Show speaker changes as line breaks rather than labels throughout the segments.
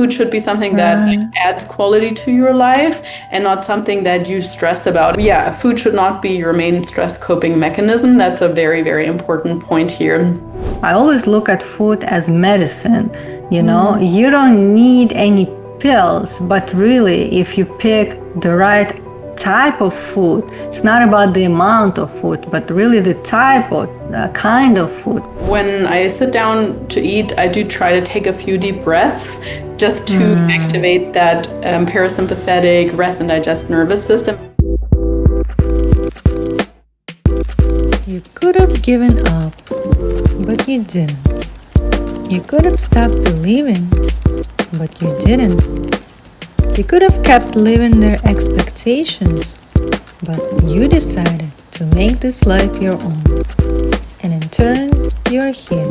food should be something that like,
Right.
adds quality to your life and not something that you stress about. Yeah, food should not be your main stress coping mechanism. That's a very, very important point here.
I always look at food as medicine. You don't need any pills, but really, if you pick the right type of food, it's not about the amount of food, but really the type or kind of food.
When I sit down to eat, I do try to take a few deep breaths just to activate that parasympathetic rest and digest nervous system.
You could have given up, but you didn't. You could have stopped believing, but you didn't. You could have kept living their expectations, but you decided to make this life your own. And in turn, you're here.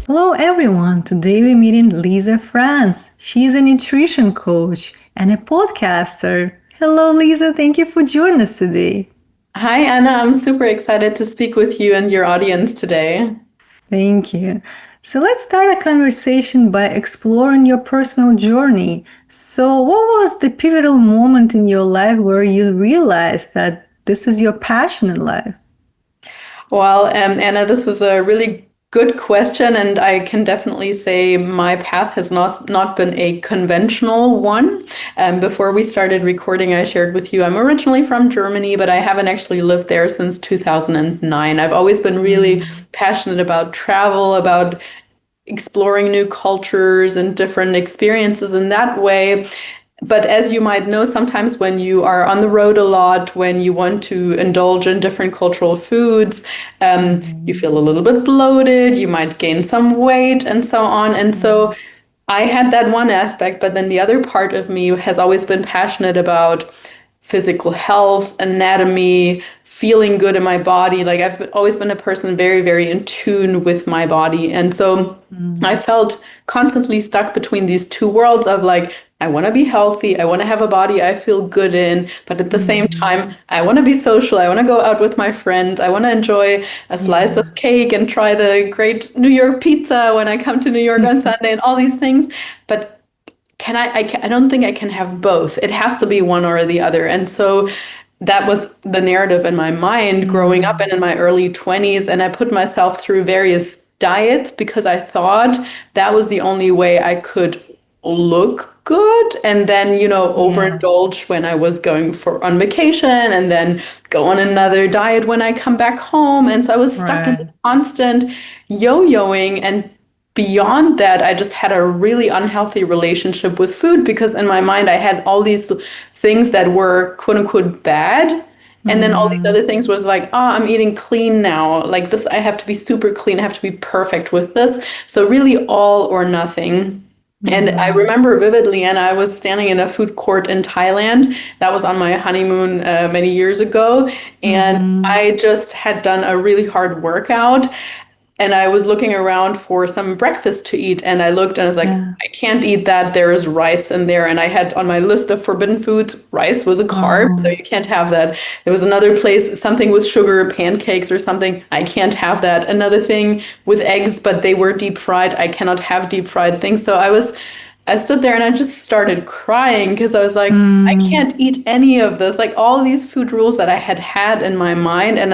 Hello everyone, today we're meeting Lisa Franz. She's a nutrition coach and a podcaster. Hello Lisa, thank you for joining us today.
Hi, Anna. I'm super excited to speak with you and your audience today.
Thank you. So let's start a conversation by exploring your personal journey. So what was the pivotal moment in your life where you realized that this is your passion in life?
Well, Anna, this is a really good question, and I can definitely say my path has not been a conventional one. Before we started recording, I shared with you I'm originally from Germany, but I haven't actually lived there since 2009. I've always been really passionate about travel, about exploring new cultures and different experiences in that way. But as you might know, sometimes when you are on the road a lot, when you want to indulge in different cultural foods, you feel a little bit bloated, you might gain some weight and so on. And so I had that one aspect, but then the other part of me has always been passionate about physical health, anatomy, feeling good in my body. Like always been a person very, very in tune with my body. And so I felt constantly stuck between these two worlds of like, I want to be healthy. I want to have a body I feel good in. But at the same time, I want to be social. I want to go out with my friends. I want to enjoy a slice of cake and try the great New York pizza when I come to New York on Sunday and all these things. But I don't think I can have both. It has to be one or the other. And so that was the narrative in my mind growing up and in my early 20s. And I put myself through various diets because I thought that was the only way I could look good, and then overindulge when I was going on vacation, and then go on another diet when I come back home. And so I was stuck in this constant yo-yoing, and beyond that, I just had a really unhealthy relationship with food because in my mind I had all these things that were quote unquote bad. And then all these other things was like, oh, I'm eating clean now. Like this, I have to be super clean. I have to be perfect with this. So really all or nothing. And I remember vividly, and I was standing in a food court in Thailand. That was on my honeymoon many years ago. And I just had done a really hard workout. And I was looking around for some breakfast to eat. And I looked and I was like, I can't eat that. There is rice in there. And I had on my list of forbidden foods, rice was a carb. So you can't have that. There was another place, something with sugar, pancakes or something. I can't have that. Another thing with eggs, but they were deep fried. I cannot have deep fried things. So I stood there and I just started crying because I was like, I can't eat any of this. Like all these food rules that I had in my mind. And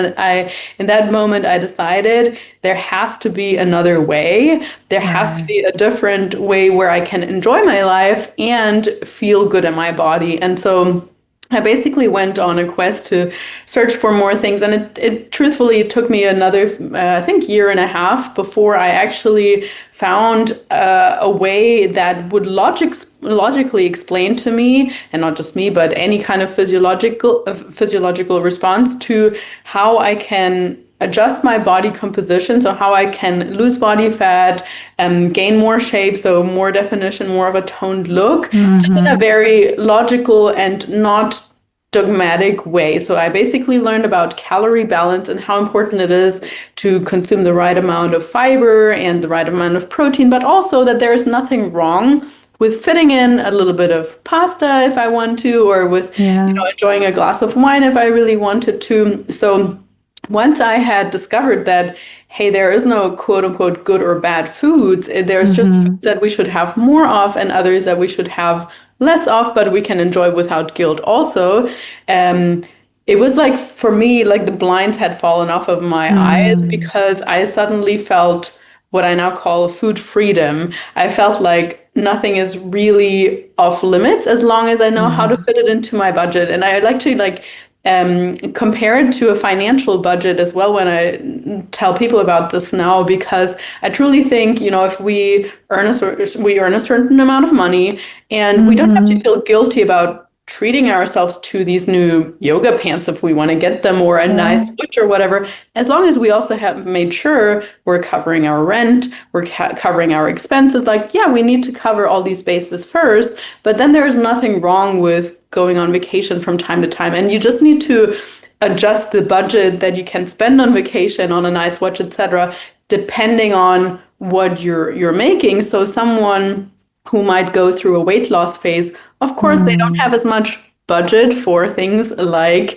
in that moment, I decided there has to be another way. There has to be a different way where I can enjoy my life and feel good in my body. And so I basically went on a quest to search for more things, and it truthfully took me another, I think, year and a half before I actually found a way that would logically explain to me, and not just me, but any kind of physiological response to how I can adjust my body composition, so how I can lose body fat, gain more shape, so more definition, more of a toned look, just in a very logical and not dogmatic way. So I basically learned about calorie balance and how important it is to consume the right amount of fiber and the right amount of protein, but also that there is nothing wrong with fitting in a little bit of pasta if I want to, or with enjoying a glass of wine if I really wanted to. So once I had discovered that, hey, there is no quote unquote good or bad foods. There's just
Mm-hmm.
foods that we should have more of and others that we should have less of, but we can enjoy without guilt also. Um, it was like for me, like the blinds had fallen off of my eyes
Mm-hmm.
because I suddenly felt what I now call food freedom. I felt like nothing is really off limits as long as I know how to
Mm-hmm.
fit it into my budget. And I like to compare it to a financial budget as well when I tell people about this now, because I truly think, if we earn a certain amount of money, and we don't have to
Mm-hmm.
feel guilty about treating ourselves to these new yoga pants if we want to get them, or a nice
Yeah.
watch or whatever, as long as we also have made sure we're covering our rent, we're covering our expenses. Like, yeah, we need to cover all these bases first, but then there is nothing wrong with going on vacation from time to time. And you just need to adjust the budget that you can spend on vacation, on a nice watch, etc., depending on what you're making. So someone who might go through a weight loss phase, of course, they don't
Mm-hmm.
have as much budget for things like,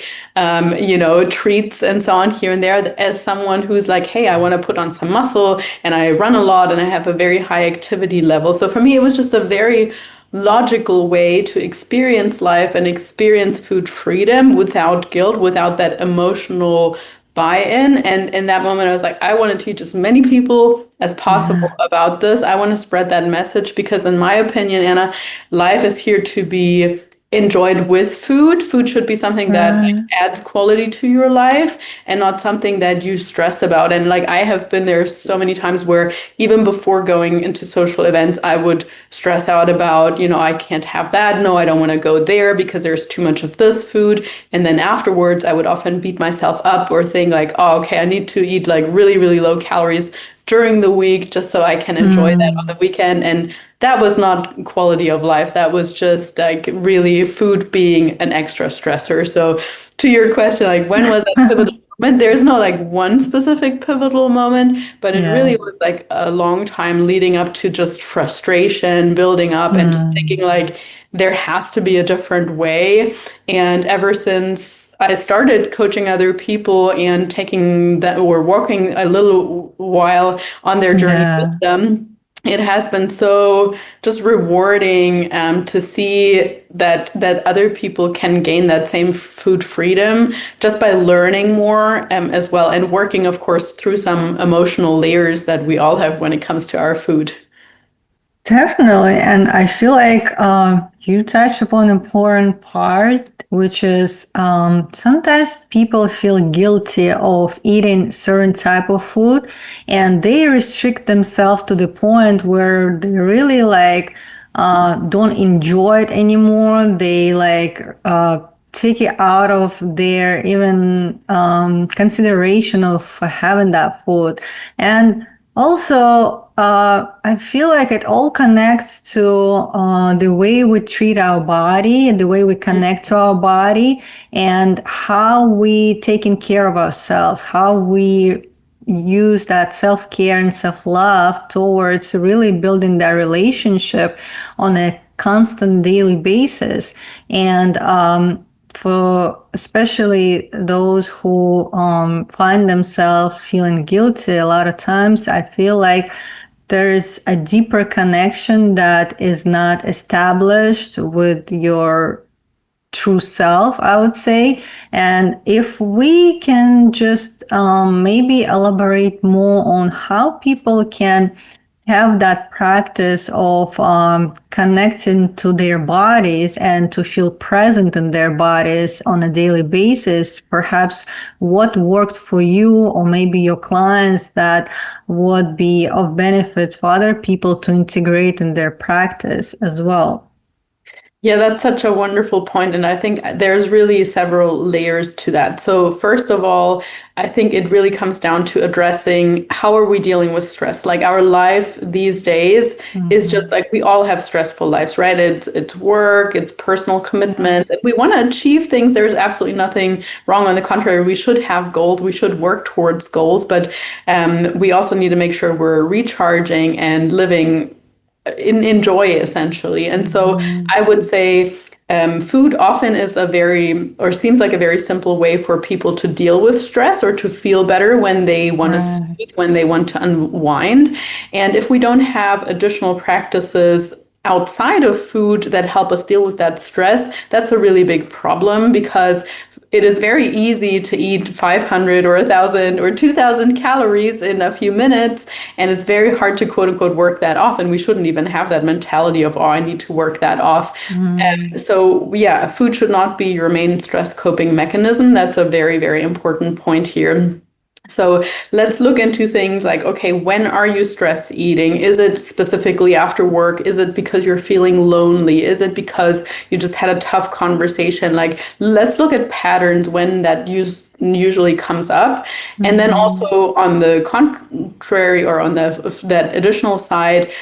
treats and so on here and there, as someone who's like, hey, I want to put on some muscle and I run a lot and I have a very high activity level. So for me, it was just a very logical way to experience life and experience food freedom without guilt, without that emotional buy-in. And in that moment, I was like, I want to teach as many people as possible
Yeah.
about this. I want to spread that message because, in my opinion, Anna, life is here to be enjoyed with food. Food should be something that
Right.
adds quality to your life and not something that you stress about. And like I have been there so many times where even before going into social events, I would stress out about, I can't have that. No, I don't want to go there because there's too much of this food. And then afterwards, I would often beat myself up or think like, oh, okay, I need to eat like really, really low calories during the week just so I can enjoy that on the weekend. And that was not quality of life. That was just like really food being an extra stressor. So to your question, like when was that pivotal moment? There's no like one specific pivotal moment, but it really
Yeah.
was like a long time leading up to just frustration building up and just thinking
Mm.
like there has to be a different way. And ever since I started coaching other people and taking that or walking a little while on their journey with
Yeah.
them, it has been so just rewarding to see that other people can gain that same food freedom just by learning more as well, and working, of course, through some emotional layers that we all have when it comes to our food.
Definitely. And I feel like you touch upon an important part, which is sometimes people feel guilty of eating certain type of food and they restrict themselves to the point where they really like don't enjoy it anymore. They like take it out of their even consideration of having that food. And also, I feel like it all connects to the way we treat our body, the way we connect to our body, and how we taking care of ourselves, how we use that self-care and self-love towards really building that relationship on a constant daily basis. And for especially those who find themselves feeling guilty, a lot of times I feel like there is a deeper connection that is not established with your true self, I would say. And if we can just maybe elaborate more on how people can have that practice of connecting to their bodies and to feel present in their bodies on a daily basis, perhaps what worked for you or maybe your clients that would be of benefit for other people to integrate in their practice as well.
Yeah, that's such a wonderful point, and I think there's really several layers to that. So first of all, I think it really comes down to addressing how are we dealing with stress? Like our life these days is just
Mhm.
like we all have stressful lives, right? It's work, it's personal commitments, and we want to achieve things. There's absolutely nothing wrong. On the contrary, we should have goals, we should work towards goals, but we also need to make sure we're recharging and living in joy essentially. And so
Mhm.
I would say food often is seems like a very simple way for people to deal with stress or to feel better when they want to soothe, when they want to unwind. And if we don't have additional practices outside of food that help us deal with that stress, that's a really big problem, because it is very easy to eat 500 or 1,000 or 2,000 calories in a few minutes, and it's very hard to quote unquote work that off. And we shouldn't even have that mentality of, oh, I need to work that off. So yeah, food should not be your main stress coping mechanism. That's a very, very important point here. So let's look into things like, okay, when are you stress eating? Is it specifically after work? Is it because you're feeling lonely? Is it because you just had a tough conversation? Like, let's look at patterns when that usually comes up. And then also on the contrary, or on that additional side,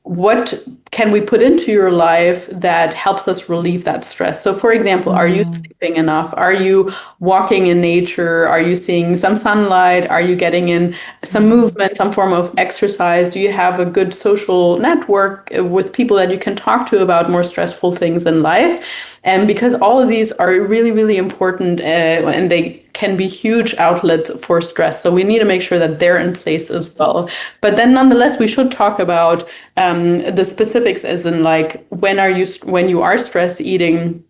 what can we put into your life that helps us relieve that stress? So for example, are you sleeping enough? Are you walking in nature? Are you seeing some sunlight? Are you getting in some movement, some form of exercise? Do you have a good social network with people that you can talk to about more stressful things in life? And because all of these are really, really important, and they can be huge outlets for stress. So we need to make sure that they're in place as well. But then nonetheless, we should talk about the specifics, as in like, when you are stress eating,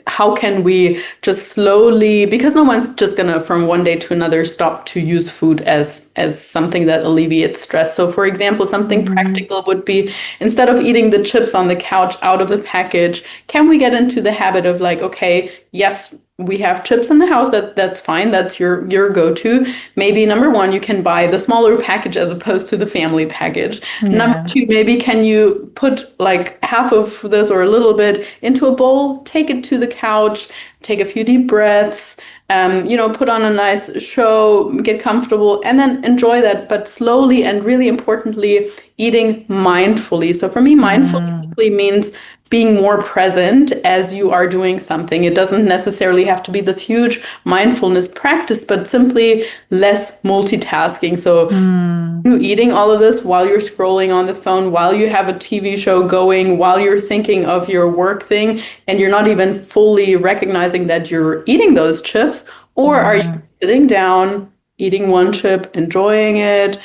how can we just slowly, because no one's just gonna from one day to another stop to use food as something that alleviates stress. So for example, something practical would be, instead of eating the chips on the couch out of the package, can we get into the habit of like, okay, yes, we have chips in the house, that's fine, that's your go-to. Maybe number one, you can buy the smaller package as opposed to the family package. Number two, maybe can you put like half of this or a little bit into a bowl, take it to the couch, take a few deep breaths, put on a nice show, get comfortable, and then enjoy that, but slowly, and really importantly, eating mindfully. So for me, mindfully simply means being more present as you are doing something. It doesn't necessarily have to be this huge mindfulness practice, but simply less multitasking. So you eating all of this while you're scrolling on the phone, while you have a TV show going, while you're thinking of your work thing, and you're not even fully recognizing that you're eating those chips? Or are you sitting down, eating one chip, enjoying it,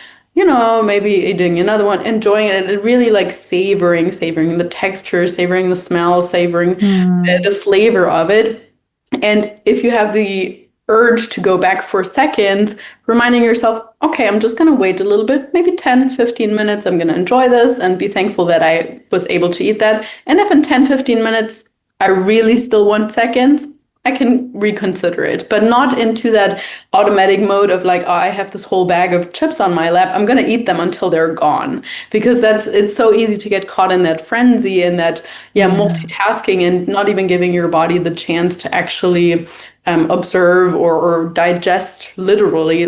maybe eating another one, enjoying it, and really like savoring the texture, savoring the smell, savoring the flavor of it. And if you have the urge to go back for seconds, reminding yourself, okay, I'm just going to wait a little bit, maybe 10, 15 minutes. I'm going to enjoy this and be thankful that I was able to eat that. And if in 10, 15 minutes, I really still want seconds, I can reconsider it, but not into that automatic mode of like, oh, I have this whole bag of chips on my lap, I'm going to eat them until they're gone. Because it's so easy to get caught in that frenzy and that, multitasking, and not even giving your body the chance to actually observe or digest, literally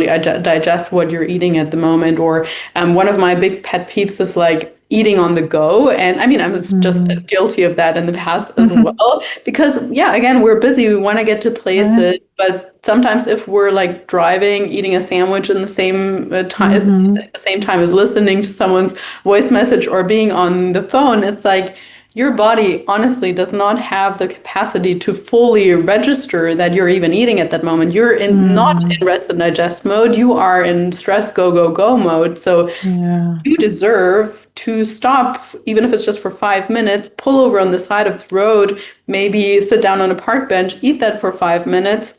digest what you're eating at the moment. Or one of my big pet peeves is like eating on the go. And I mean, I was just as guilty of that in the past as well, because again, we're busy. We want to get to places, but sometimes if we're like driving, eating a sandwich in the same time as listening to someone's voice message or being on the phone, it's like, your body honestly does not have the capacity to fully register that you're even eating at that moment. You're not in rest and digest mode. You are in stress, go, go, go mode. So you deserve to stop, even if it's just for 5 minutes, pull over on the side of the road, maybe sit down on a park bench, eat that for 5 minutes,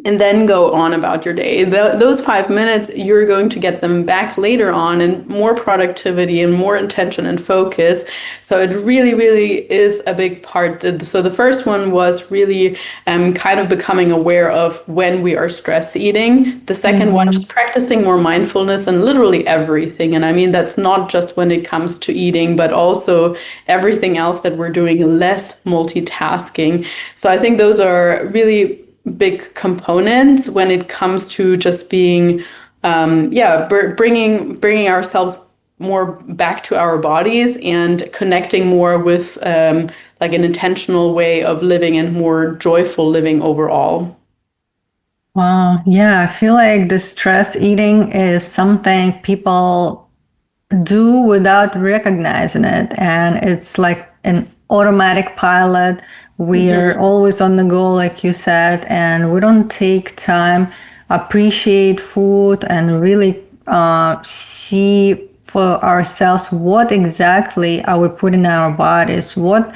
and then go on about your day. Those 5 minutes, you're going to get them back later on, and more productivity and more intention and focus. So it really, really is a big part. So the first one was really kind of becoming aware of when we are stress eating. The second one, just practicing more mindfulness and literally everything. And I mean, that's not just when it comes to eating, but also everything else that we're doing, less multitasking. So I think those are really big components when it comes to just being bringing ourselves more back to our bodies and connecting more with like an intentional way of living and more joyful living overall.
Wow. Yeah, I feel like the stress eating is something people do without recognizing it, and it's like an automatic pilot. We're always on the go, like you said, and we don't take time, appreciate food, and really see for ourselves what exactly are we putting in our bodies. What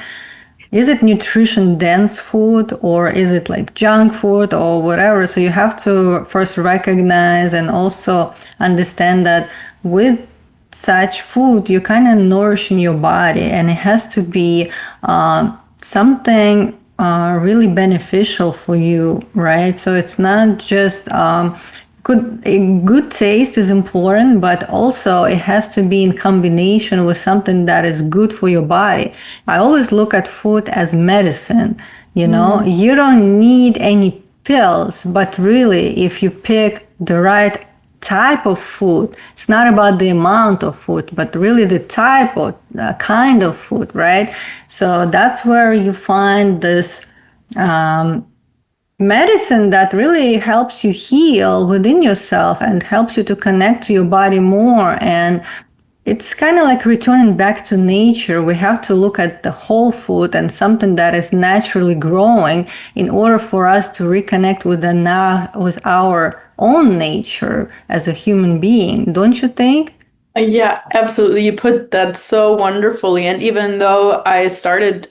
is it, nutrition dense food, or is it like junk food or whatever? So you have to first recognize and also understand that with such food you're kind of nourishing your body, and it has to be something really beneficial for you, right? So it's not just a good taste is important, but also it has to be in combination with something that is good for your body. I always look at food as medicine. You don't need any pills, but really, if you pick the right type of food, it's not about the amount of food, but really the type of kind of food, right? So that's where you find this medicine that really helps you heal within yourself and helps you to connect to your body more. And it's kind of like returning back to nature. We have to look at the whole food and something that is naturally growing in order for us to reconnect with our own nature as a human being. Don't you think?
Yeah, absolutely. You put that so wonderfully. And even though I started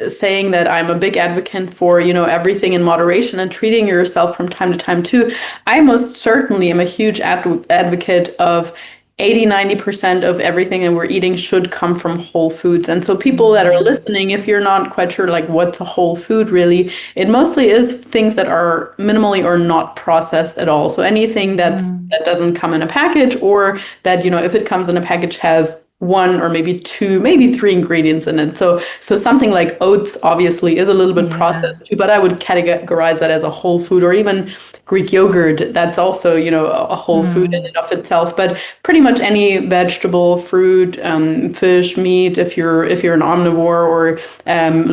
saying that I'm a big advocate for, everything in moderation and treating yourself from time to time too, I most certainly am a huge advocate of 80-90% of everything that we're eating should come from whole foods. And so people that are listening, if you're not quite sure like what's a whole food really, it mostly is things that are minimally or not processed at all. So anything that doesn't come in a package, or that, if it comes in a package, has one or maybe two, maybe three ingredients in it. So something like oats obviously is a little bit processed too, but I would categorize that as a whole food. Or even Greek yogurt, that's also, a whole food in and of itself. But pretty much any vegetable, fruit, fish, meat, if you're an omnivore, or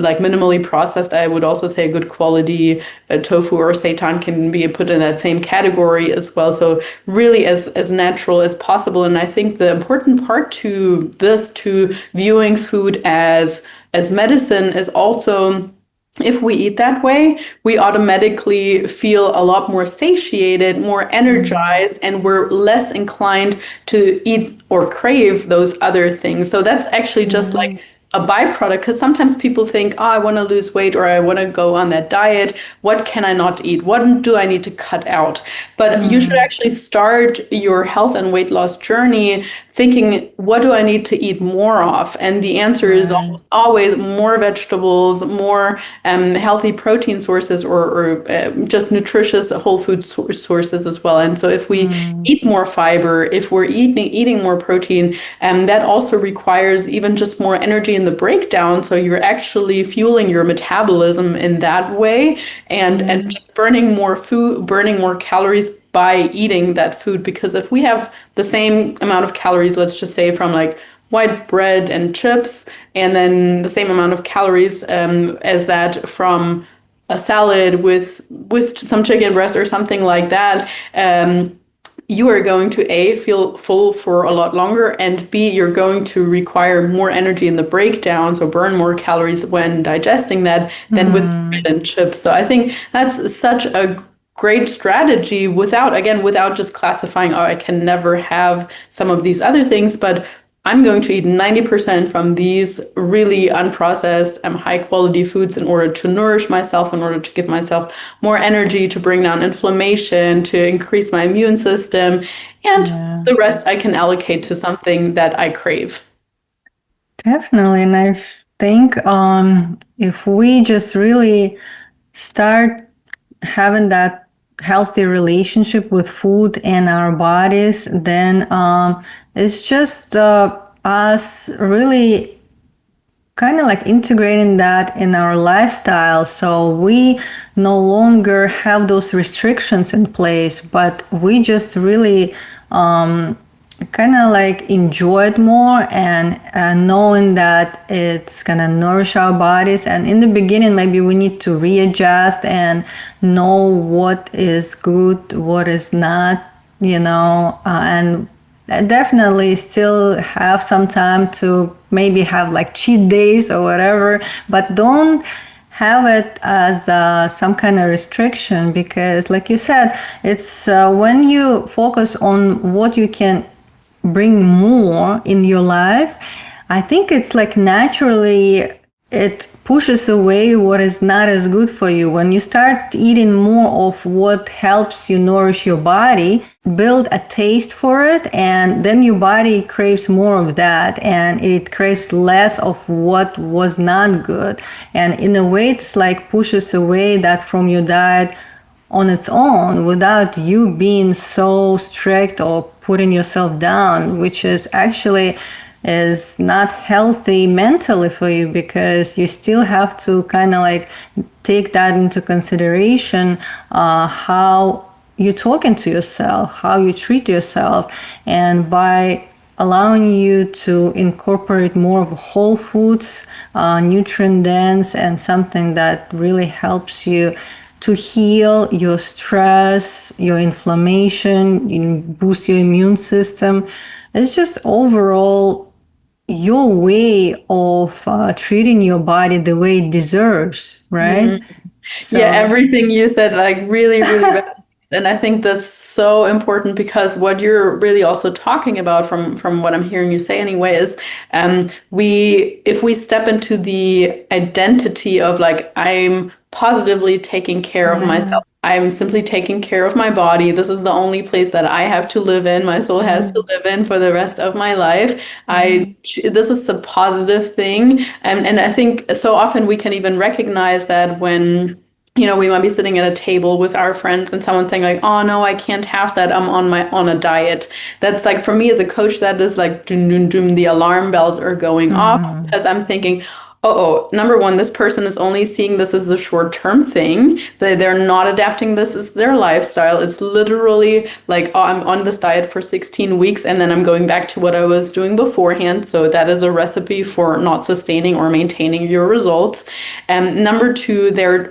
like minimally processed, I would also say a good quality tofu or seitan can be put in that same category as well. So really as natural as possible. And I think the important part to viewing food as medicine is also, if we eat that way, we automatically feel a lot more satiated, more energized, and we're less inclined to eat or crave those other things. So that's actually just like a byproduct, because sometimes people think, I want to lose weight, or I want to go on that diet. What can I not eat? What do I need to cut out? But you should actually start your health and weight loss journey thinking, what do I need to eat more of? And the answer is almost always more vegetables, more healthy protein sources, or just nutritious whole food sources as well. And so if we eat more fiber, if we're eating more protein, that also requires even just more energy in the breakdown. So you're actually fueling your metabolism in that way, and just burning more food, burning more calories by eating that food. Because if we have the same amount of calories, let's just say from like white bread and chips, and then the same amount of calories as that from a salad with some chicken breast or something like that, you are going to A, feel full for a lot longer, and B, you're going to require more energy in the breakdown, so burn more calories when digesting that than with bread and chips. So I think that's such a great strategy without just classifying, I can never have some of these other things, but I'm going to eat 90% from these really unprocessed and high quality foods in order to nourish myself, in order to give myself more energy, to bring down inflammation, to increase my immune system, and the rest I can allocate to something that I crave.
Definitely. And I think if we just really start having that healthy relationship with food and our bodies, then it's just us really kind of like integrating that in our lifestyle. So we no longer have those restrictions in place, but we just really kind of like enjoy it more, and knowing that it's gonna nourish our bodies. And in the beginning, maybe we need to readjust and know what is good, what is not, and definitely still have some time to maybe have like cheat days or whatever, but don't have it as some kind of restriction, because like you said, it's when you focus on what you can bring more in your life, I think it's like naturally it pushes away what is not as good for you. When you start eating more of what helps you nourish your body, build a taste for it, and then your body craves more of that, and it craves less of what was not good. And in a way, it's like pushes away that from your diet on its own without you being so strict or putting yourself down, which is actually is not healthy mentally for you, because you still have to kind of like take that into consideration, how you're talking to yourself, how you treat yourself. And by allowing you to incorporate more of whole foods, nutrient dense, and something that really helps you to heal your stress, your inflammation, boost your immune system. It's just overall your way of treating your body the way it deserves, right? So,
Yeah, everything you said, like really, really resonates. And I think that's so important, because what you're really also talking about from what I'm hearing you say anyway is if we step into the identity of like, I'm positively taking care of myself. I'm simply taking care of my body. This is the only place that I have to live in. My soul has to live in for the rest of my life. This is a positive thing. And I think so often we can even recognize that when, you know, we might be sitting at a table with our friends and someone saying like, oh no, I can't have that. I'm on a diet. That's like, for me as a coach, that is like, doom, doom, doom, the alarm bells are going off, because I'm thinking, oh, number one, this person is only seeing this as a short-term thing. They're not adapting this as their lifestyle. It's literally like, oh, I'm on this diet for 16 weeks and then I'm going back to what I was doing beforehand. So that is a recipe for not sustaining or maintaining your results. And number two, they're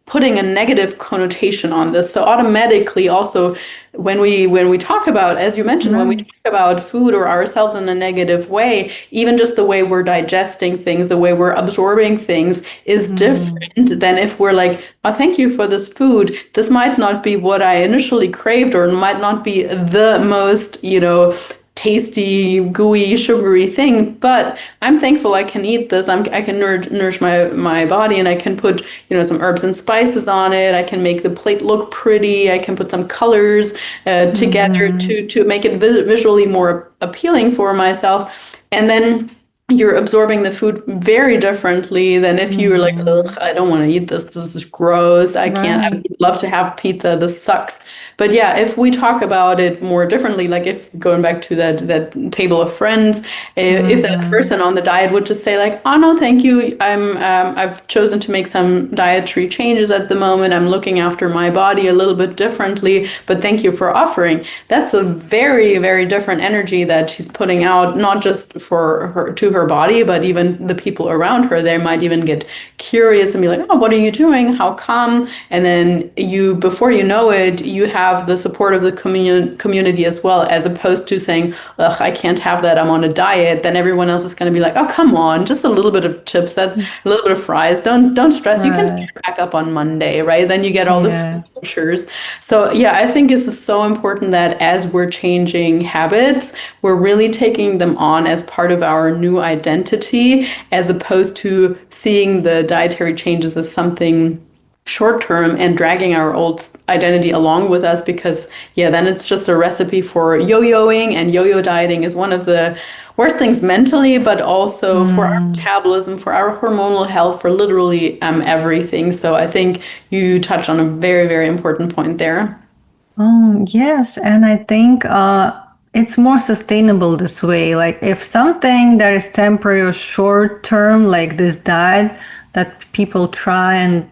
putting a negative connotation on this. So automatically also when we talk about, as you mentioned, when we talk about food or ourselves in a negative way, even just the way we're digesting things, the way we're absorbing things is different than if we're like, oh, thank you for this food. This might not be what I initially craved, or might not be the most, you know, tasty, gooey, sugary thing, but I'm thankful I can eat this. I can nourish my body, and I can put, you know, some herbs and spices on it. I can make the plate look pretty. I can put some colors together to make it visually more appealing for myself. And then you're absorbing the food very differently than if you were like, ugh, I don't want to eat this. This is gross. I can't. I would love to have pizza. This sucks. But yeah, if we talk about it more differently, like if going back to that table of friends, if that person on the diet would just say like, oh no, thank you. I've chosen to make some dietary changes at the moment. I'm looking after my body a little bit differently, but thank you for offering. That's a very, very different energy that she's putting out, not just for her, to her body, but even the people around her. They might even get curious and be like, oh, what are you doing? How come? And then before you know it, you have the support of the community as well, as opposed to saying, ugh, I can't have that, I'm on a diet. Then everyone else is going to be like, oh, come on, just a little bit of chips, that's a little bit of fries. Don't stress. You can start back up on Monday, right? Then you get all the food pictures. So yeah, I think it's so important that as we're changing habits, we're really taking them on as part of our new identity, as opposed to seeing the dietary changes as something short term and dragging our old identity along with us, because then it's just a recipe for yo-yoing, and yo-yo dieting is one of the worst things mentally, but also for our metabolism, for our hormonal health, for literally everything. So I think you touched on a very, very important point there.
Oh, yes. And I think it's more sustainable this way. Like if something that is temporary or short term, like this diet that people try and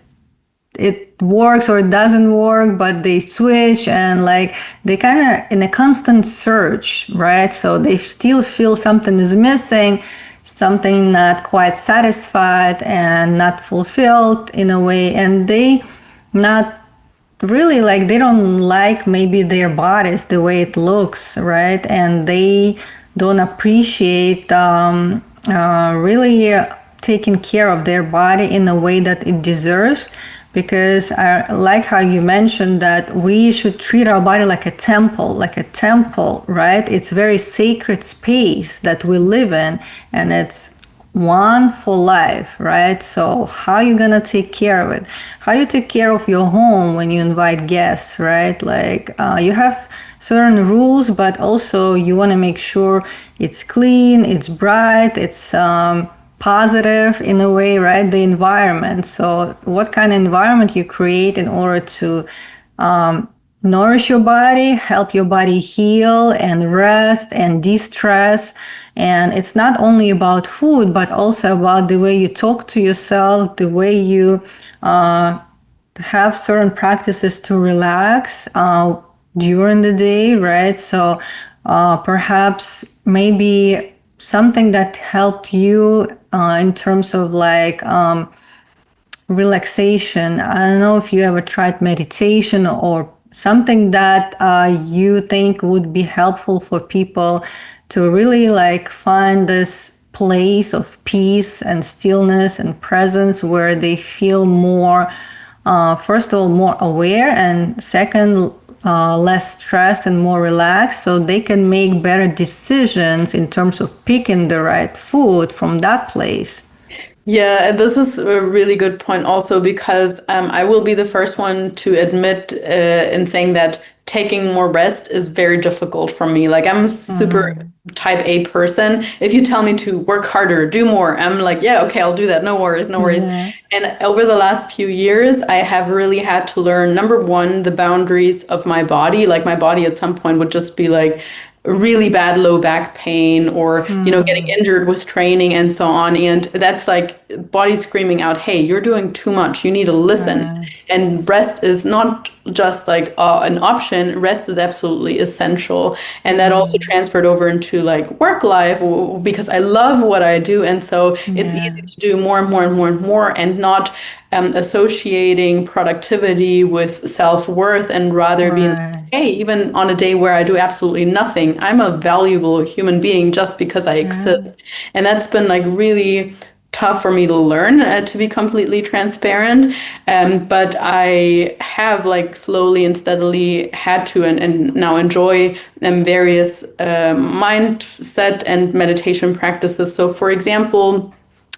it works or it doesn't work, but they switch, and like they kind of in a constant search, right? So they still feel something is missing, something not quite satisfied and not fulfilled in a way, and they not really like they don't like maybe their bodies the way it looks, right? And they don't appreciate really taking care of their body in a way that it deserves. Because I like how you mentioned that we should treat our body like a temple, right? It's very sacred space that we live in, and it's one for life, right? So how you gonna take care of it? How you take care of your home when you invite guests, right? Like you have certain rules, but also you want to make sure it's clean, it's bright, it's positive in a way, right? The environment. So what kind of environment you create in order to nourish your body, help your body heal and rest and de-stress. And it's not only about food, but also about the way you talk to yourself, the way you have certain practices to relax during the day, right? So perhaps maybe something that helped you in terms of like relaxation. I don't know if you ever tried meditation or something that you think would be helpful for people to really like find this place of peace and stillness and presence where they feel more, first of all, more aware, and second, less stressed and more relaxed, so they can make better decisions in terms of picking the right food from that place.
Yeah, this is a really good point also because I will be the first one to admit in saying that taking more rest is very difficult for me. Like I'm super type A person. If you tell me to work harder, do more, I'm like, yeah, okay, I'll do that. No worries, no worries.
Yeah.
And over the last few years, I have really had to learn, number one, the boundaries of my body. Like my body at some point would just be like, really bad low back pain or getting injured with training and so on, and that's like body screaming out, hey, you're doing too much, you need to listen. And rest is not just like an option, rest is absolutely essential. And that also transferred over into like work life because I love what I do, and so it's easy to do more and more and more and more and not associating productivity with self-worth, and rather being, hey, even on a day where I do absolutely nothing, I'm a valuable human being just because I exist. And that's been like really tough for me to learn, to be completely transparent. But I have like slowly and steadily had to and now enjoy various mindset and meditation practices. So for example,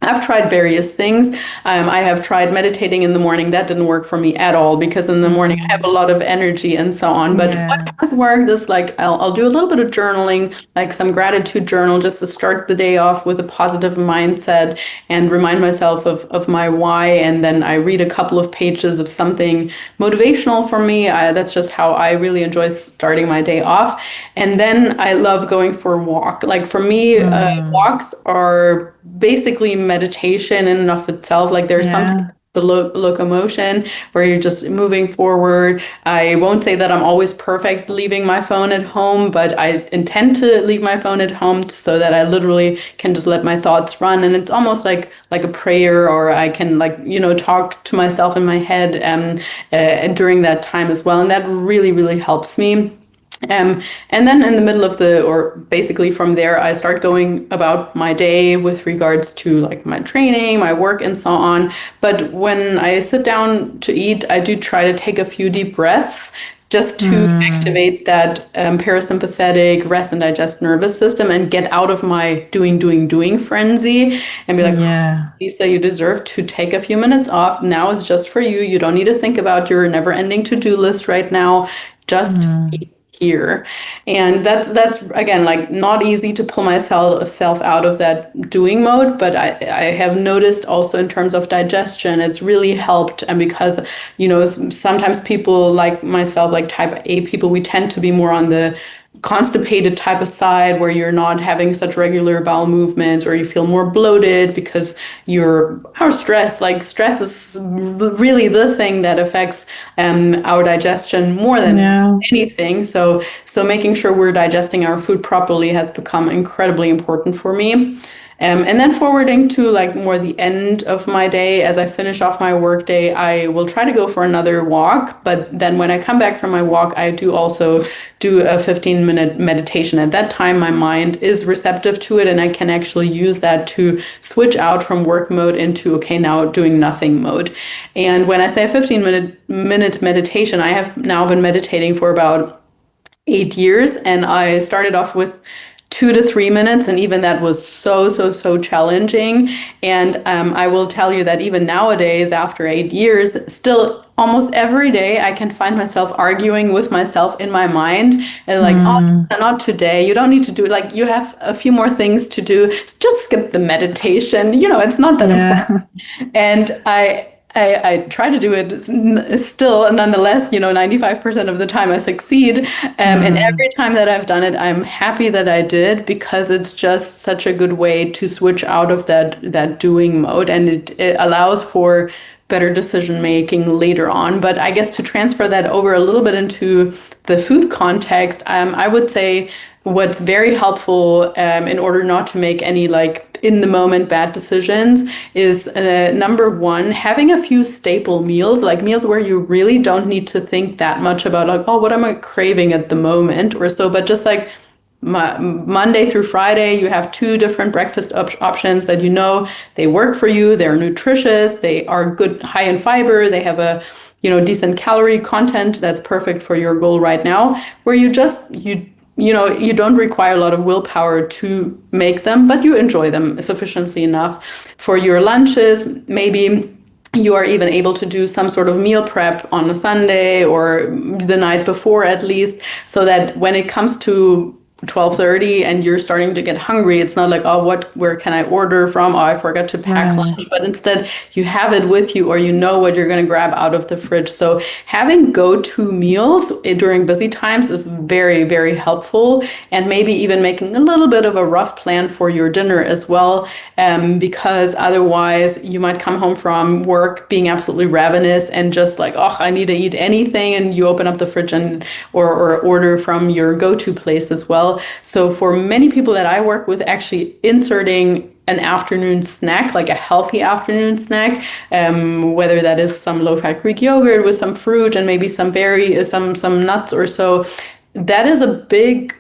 I've tried various things. I have tried meditating in the morning. That didn't work for me at all because in the morning I have a lot of energy and so on. But what has worked is like I'll do a little bit of journaling, like some gratitude journal, just to start the day off with a positive mindset and remind myself of my why. And then I read a couple of pages of something motivational for me. That's just how I really enjoy starting my day off. And then I love going for a walk. Like for me, walks are basically meditation in and of itself. Like there's something, the locomotion where you're just moving forward. I won't say that I'm always perfect leaving my phone at home, but I intend to leave my phone at home so that I literally can just let my thoughts run. And it's almost like a prayer, or I can talk to myself in my head during that time as well. And that really, really helps me. And then in the middle of or basically from there, I start going about my day with regards to like my training, my work, and so on. But when I sit down to eat, I do try to take a few deep breaths just to activate that parasympathetic rest and digest nervous system and get out of my doing frenzy and be like, Lisa, you deserve to take a few minutes off. Now is just for you. You don't need to think about your never-ending to-do list right now. Just here. And that's again, like not easy to pull myself out of that doing mode, but I have noticed also in terms of digestion, it's really helped. And because, sometimes people like myself, like type A people, we tend to be more on the constipated type of side where you're not having such regular bowel movements, or you feel more bloated because you're stressed. Like stress is really the thing that affects our digestion more than anything. So making sure we're digesting our food properly has become incredibly important for me. And then forwarding to like more the end of my day, as I finish off my work day, I will try to go for another walk. But then when I come back from my walk, I do also do a 15-minute meditation. At that time, my mind is receptive to it, and I can actually use that to switch out from work mode into, okay, now doing nothing mode. And when I say a 15-minute meditation, I have now been meditating for about 8 years, and I started off with 2 to 3 minutes, and even that was so challenging. And I will tell you that even nowadays, after 8 years, still almost every day I can find myself arguing with myself in my mind, and like, oh, not today. You don't need to do it. Like, you have a few more things to do. Just skip the meditation. It's not that important. And I try to do it still, nonetheless, 95% of the time I succeed. And every time that I've done it, I'm happy that I did, because it's just such a good way to switch out of that doing mode. And it allows for better decision making later on. But I guess to transfer that over a little bit into the food context, I would say what's very helpful in order not to make any like in the moment bad decisions is number one, having a few staple meals, like meals where you really don't need to think that much about like, oh, what am I craving at the moment or so, but just like Monday through Friday, you have 2 different breakfast options that they work for you, they're nutritious, they are good, high in fiber, they have a decent calorie content that's perfect for your goal right now, where you don't require a lot of willpower to make them, but you enjoy them sufficiently enough. For your lunches, maybe you are even able to do some sort of meal prep on a Sunday or the night before at least, so that when it comes to 12:30 and you're starting to get hungry, it's not like, oh, where can I order from? Oh, I forgot to pack lunch. But instead you have it with you, or what you're going to grab out of the fridge. So having go-to meals during busy times is very, very helpful. And maybe even making a little bit of a rough plan for your dinner as well, because otherwise you might come home from work being absolutely ravenous and just like, oh, I need to eat anything. And you open up the fridge or order from your go-to place as well. So for many people that I work with, actually inserting an afternoon snack, like a healthy afternoon snack, whether that is some low-fat Greek yogurt with some fruit and maybe some some nuts or so, that is a big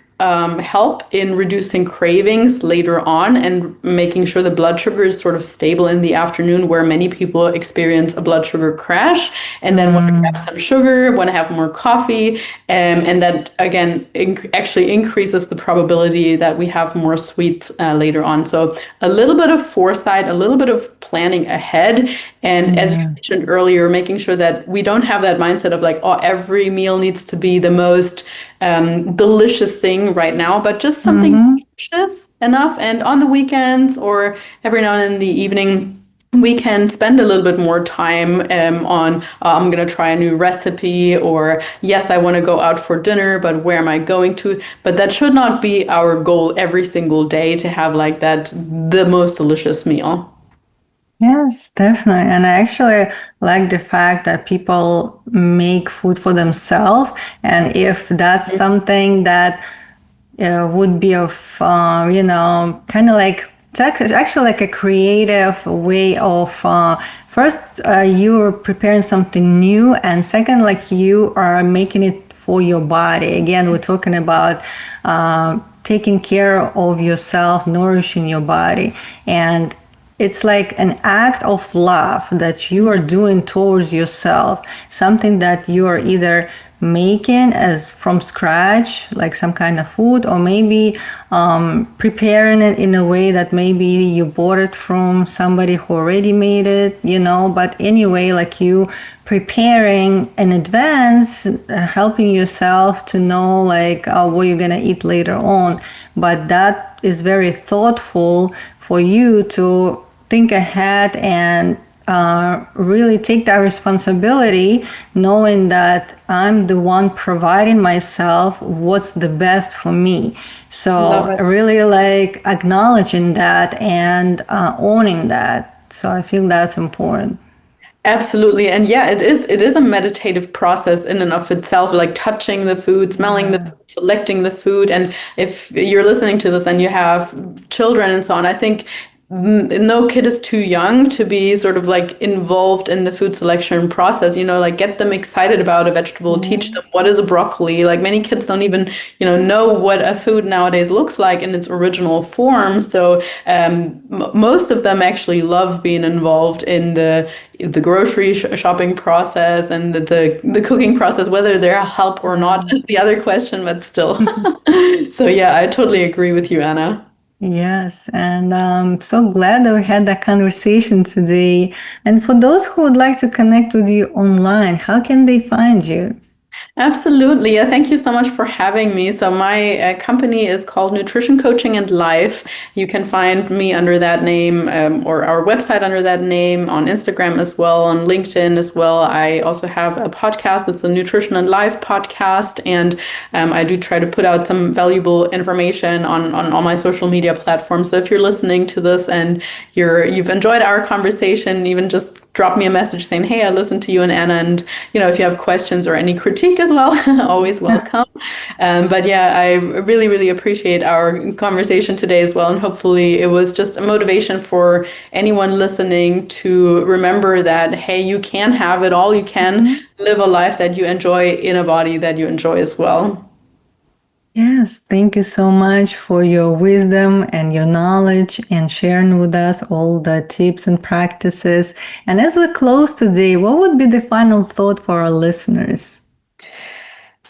help in reducing cravings later on and making sure the blood sugar is sort of stable in the afternoon, where many people experience a blood sugar crash and then want to grab some sugar, want to have more coffee, and that again actually increases the probability that we have more sweets later on. So a little bit of foresight, a little bit of planning ahead, and as you mentioned earlier, making sure that we don't have that mindset of like, oh, every meal needs to be the most delicious thing right now, but just something delicious enough. And on the weekends or every now and then in the evening, we can spend a little bit more time on, I'm going to try a new recipe, or yes, I want to go out for dinner, but where am I going to? But that should not be our goal every single day, to have like the most delicious meal.
Yes, definitely. And I actually like the fact that people make food for themselves. And if that's something that would be of, kind of like, it's actually like a creative way of, first, you're preparing something new. And second, like you are making it for your body. Again, we're talking about taking care of yourself, nourishing your body. And it's like an act of love that you are doing towards yourself, something that you are either making as from scratch, like some kind of food, or maybe preparing it in a way that maybe you bought it from somebody who already made it, but anyway, like you preparing in advance, helping yourself to know like what you're gonna eat later on. But that is very thoughtful for you to think ahead and really take that responsibility, knowing that I'm the one providing myself what's the best for me. So really like acknowledging that and owning that. So I feel that's important.
Absolutely. And yeah, it is a meditative process in and of itself, like touching the food, smelling the food, selecting the food. And if you're listening to this and you have children and so on, I think no kid is too young to be sort of like involved in the food selection process, like get them excited about a vegetable, teach them what is a broccoli. Like many kids don't even, know what a food nowadays looks like in its original form. So most of them actually love being involved in the grocery shopping process and the cooking process. Whether they're a help or not is the other question, but still. So yeah, I totally agree with you, Anna.
Yes, and I'm so glad that we had that conversation today. And for those who would like to connect with you online, how can they find you?
Absolutely. Yeah, thank you so much for having me. So my company is called Nutrition Coaching and Life. You can find me under that name, or our website under that name, on Instagram as well, on LinkedIn as well. I also have a podcast. It's a Nutrition and Life podcast, and I do try to put out some valuable information on all my social media platforms. So if you're listening to this and you've enjoyed our conversation, even just drop me a message saying, "Hey, I listened to you and Anna," and if you have questions or any critique as well, always welcome. But yeah, I really, really appreciate our conversation today as well. And hopefully it was just a motivation for anyone listening to remember that, hey, you can have it all. You can live a life that you enjoy in a body that you enjoy as well.
Yes, thank you so much for your wisdom and your knowledge and sharing with us all the tips and practices. And as we close today, what would be the final thought for our listeners?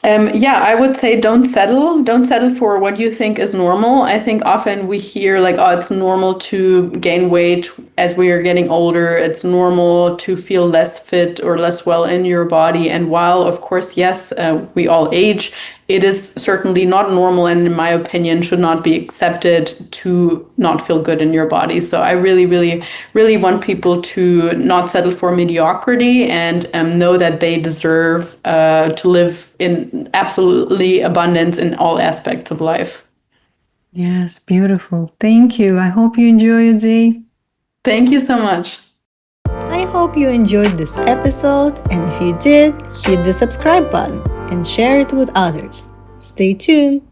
Yeah, I would say don't settle. Don't settle for what you think is normal. I think often we hear like, oh, it's normal to gain weight as we are getting older. It's normal to feel less fit or less well in your body. And while, of course, yes, we all age, it is certainly not normal, and in my opinion, should not be accepted to not feel good in your body. So I really, really, really want people to not settle for mediocrity and know that they deserve to live in absolutely abundance in all aspects of life.
Yes, beautiful. Thank you. I hope you enjoy your day.
Thank you so much.
I hope you enjoyed this episode, and if you did, hit the subscribe button and share it with others. Stay tuned!